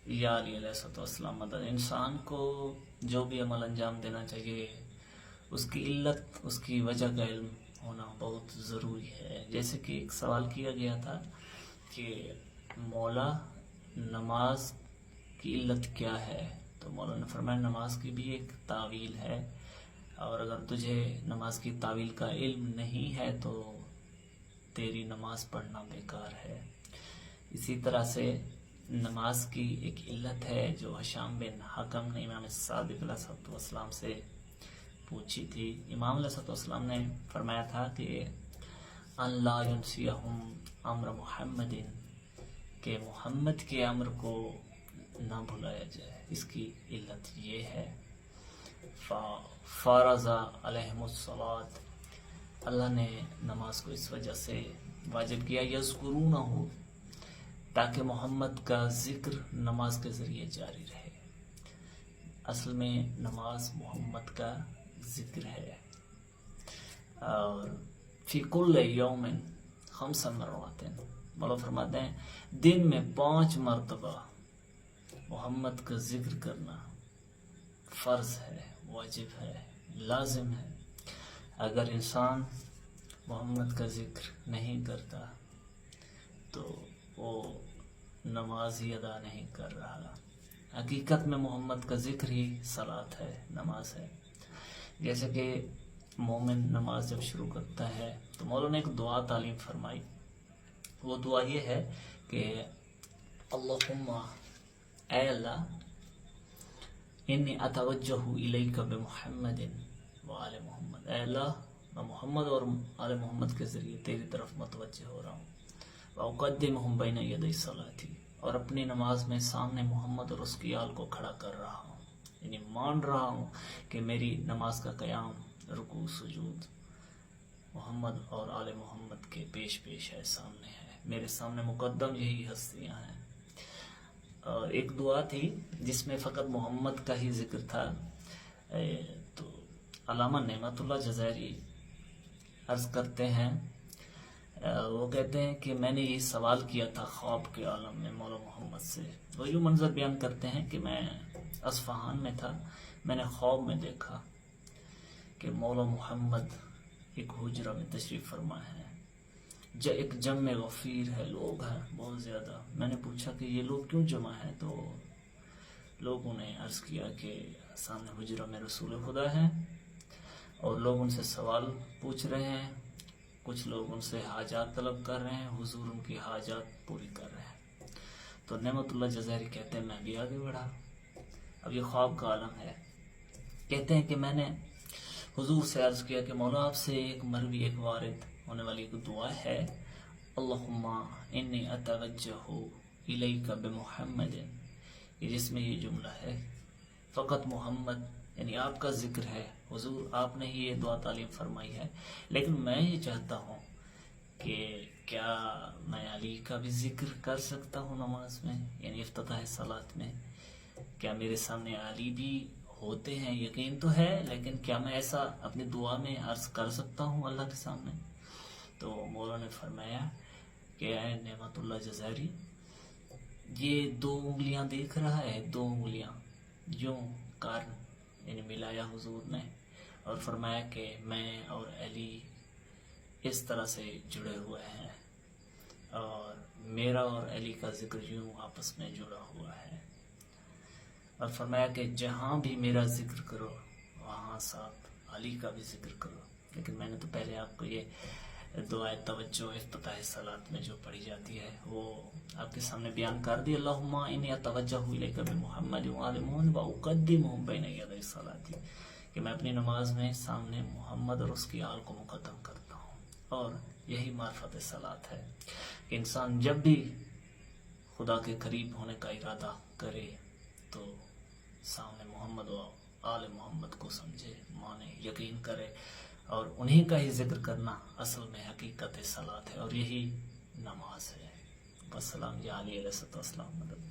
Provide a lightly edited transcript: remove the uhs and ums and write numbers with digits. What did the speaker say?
یا علی علیہ السلام مدد، انسان کو جو بھی عمل انجام دینا چاہیے اس کی علت، اس کی وجہ کا علم ہونا بہت ضروری ہے۔ جیسے کہ ایک سوال کیا گیا تھا کہ مولا نماز کی علت کیا ہے، تو مولا نے فرمایا نماز کی بھی ایک تعویل ہے، اور اگر تجھے نماز کی تعویل کا علم نہیں ہے تو تیری نماز پڑھنا بیکار ہے۔ اسی طرح سے نماز کی ایک علت ہے جو ہشام بن حکم نے امام صادق علیہ السلام سے پوچھی تھی۔ امام علیہ السلام نے فرمایا تھا کہ ان لا ینسیہم امر محمد، کہ محمد کے امر کو نہ بھلایا جائے، اس کی علت یہ ہے۔ فارض علیہم الصلاۃ، اللہ نے نماز کو اس وجہ سے واجب کیا یذکرونہ، تاکہ محمد کا ذکر نماز کے ذریعے جاری رہے۔ اصل میں نماز محمد کا ذکر ہے۔ اور فی کل یوم 5 مرات، مولا فرماتے ہیں دن میں 5 مرتبہ محمد کا ذکر کرنا فرض ہے، واجب ہے، لازم ہے۔ اگر انسان محمد کا ذکر نہیں کرتا تو وہ نماز ہی ادا نہیں کر رہا۔ حقیقت میں محمد کا ذکر ہی صلاۃ ہے، نماز ہے۔ جیسے کہ مومن نماز جب شروع کرتا ہے تو مولا نے ایک دعا تعلیم فرمائی، وہ دعا یہ ہے کہ اللہم، اے اللہ، انی اتوجہ الیک بمحمد وآل محمد، اے اللہ میں محمد اور آل محمد کے ذریعے تیری طرف متوجہ ہو رہا ہوں۔ وأقدمہم بین یدی صلاتی، اور اپنی نماز میں سامنے محمد اور اس کی آل کو کھڑا کر رہا ہوں، یعنی مان رہا ہوں کہ میری نماز کا قیام، رکوع، سجود محمد اور آل محمد کے پیش پیش ہے، سامنے ہے، میرے سامنے مقدم یہی ہستیاں ہیں۔ اور ایک دعا تھی جس میں فقط محمد کا ہی ذکر تھا، تو علامہ نعمت اللہ جزائری عرض کرتے ہیں، وہ کہتے ہیں کہ میں نے یہ سوال کیا تھا خواب کے عالم میں مولا محمد سے۔ وہ یوں منظر بیان کرتے ہیں کہ میں اصفہان میں تھا، میں نے خواب میں دیکھا کہ مولا محمد ایک حجرہ میں تشریف فرما ہے، ایک جمع غفیر ہے، لوگ ہیں بہت زیادہ۔ میں نے پوچھا کہ یہ لوگ کیوں جمع ہیں، تو لوگوں نے عرض کیا کہ سامنے حجرہ میں رسول خدا ہے اور لوگ ان سے سوال پوچھ رہے ہیں، کچھ لوگ ان سے حاجات طلب کر رہے ہیں، حضور ان کی حاجات پوری کر رہے ہیں۔ تو نعمت اللہ جزائری کہتے ہیں میں بھی آگے بڑھا، اب یہ خواب کا عالم ہے۔ کہتے ہیں کہ میں نے حضور سے عرض کیا کہ مولا آپ سے ایک مروی، ایک وارد ہونے والی ایک دعا ہے، اللہم انی اتوجہ الیک بمحمد، جس میں یہ جملہ ہے فقط محمد، یعنی آپ کا ذکر ہے، حضور آپ نے یہ دعا تعلیم فرمائی ہے، لیکن میں یہ چاہتا ہوں کہ کیا میں علی کا بھی ذکر کر سکتا ہوں نماز میں، یعنی افتتاح صلاۃ میں، کیا میرے سامنے علی بھی ہوتے ہیں؟ یقین تو ہے، لیکن کیا میں ایسا اپنی دعا میں عرض کر سکتا ہوں اللہ کے سامنے؟ تو مولا نے فرمایا کہ اے نعمت اللہ جزائری، یہ 2 انگلیاں دیکھ رہا ہے، 2 انگلیاں یوں کار یعنی ملایا حضور نے، اور فرمایا کہ میں اور علی اس طرح سے جڑے ہوئے ہیں، اور میرا اور علی کا ذکر یوں آپس میں جڑا ہوا ہے، اور فرمایا کہ جہاں بھی میرا ذکر کرو وہاں ساتھ علی کا بھی ذکر کرو۔ لیکن میں نے تو پہلے آپ کو یہ دعائے توجہ افتتاح صلاۃ میں جو پڑھی جاتی ہے وہ آپ کے سامنے بیان کر دی، اللہم انی اتوجہ الیک بمحمد وآل محمد واقدمہم بین یدی صلاتی، کہ میں اپنی نماز میں سامنے محمد اور اس کی آل کو مقدم کرتا ہوں۔ اور یہی معرفت صلاۃ ہے کہ انسان جب بھی خدا کے قریب ہونے کا ارادہ کرے تو سامنے محمد و آل محمد کو سمجھے، مانے، یقین کرے، اور انہی کا ہی ذکر کرنا اصل میں حقیقت صلاۃ ہے، اور یہی نماز ہے۔ والسلام یا علی علیہ السلام مدد۔